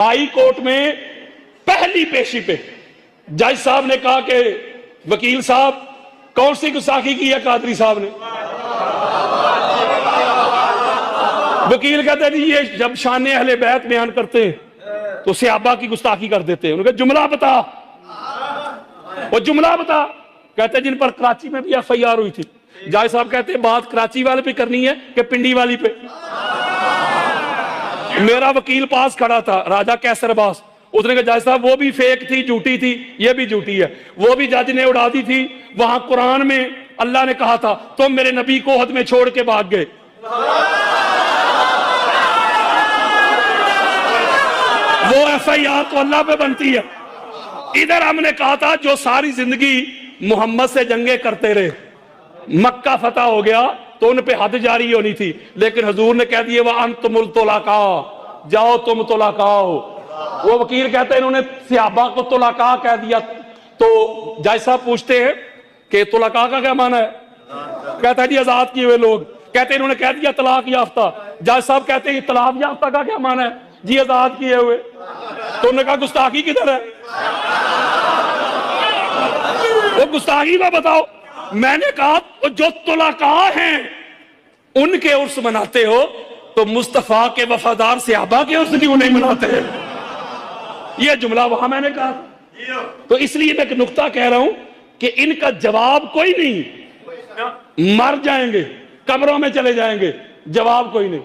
High court में पहली पेशी पे जज साहब ने कहा कि वकील साहब कौन सी गुस्ताखी की है कादरी साहब ने। वकील कहते हैं ये जब शान अहले बैत बयान करते हैं तो सहाबा की गुस्ताखी कर देते हैं। उन्होंने जुमला बता, वो जुमला बता। कहते हैं जिन पर कराची में भी FIR हुई थी। जज साहब कहते हैं बात कराची वाले पे करनी है कि पिंडी वाली पे। मेरा वकील पास खड़ा था राजा कैसर अब्बास, उसने कहा जज साहब वो भी फेक थी, झूठी थी, ये भी झूठी है। वो भी जज ने उड़ा दी थी। वहां कुरान में अल्लाह ने कहा था तुम मेरे नबी को हद में छोड़ के भाग गए। वो FIR तो अल्लाह पे बनती है। इधर हमने कहा था जो सारी जिंदगी मोहम्मद से जंगे करते रहे, मक्का फतह हो गया तो उन पे हद जारी होनी थी, लेकिन हुजूर ने कह दिया वह अंतुमुल तुलाका, जाओ तुम तुलाका हो। वो वकील कहते हैं इन्होंने सहाबा को तुलाका कह दिया। तो जज साहब पूछते हैं कि तुलाका का क्या माना है। कहता है जी आजाद किए हुए लोग। कहते हैं इन्होंने कह दिया तलाक याफ्ता। जज साहब कहते हैं तलाक याफ्ता का क्या माना है जी, आजाद किए हुए। तो उन्होंने कहा गुस्ताखी किधर है, वो गुस्ताखी का बताओ। मैंने कहा जो तुलाका हैं उनके उर्स मनाते हो तो मुस्तफा के वफादार सहाबा के उर्स क्यों नहीं मनाते हैं। यह जुमला वहां मैंने कहा। तो इसलिए मैं एक नुक्ता कह रहा हूं कि इनका जवाब कोई नहीं। मर जाएंगे, कब्रों में चले जाएंगे, जवाब कोई नहीं।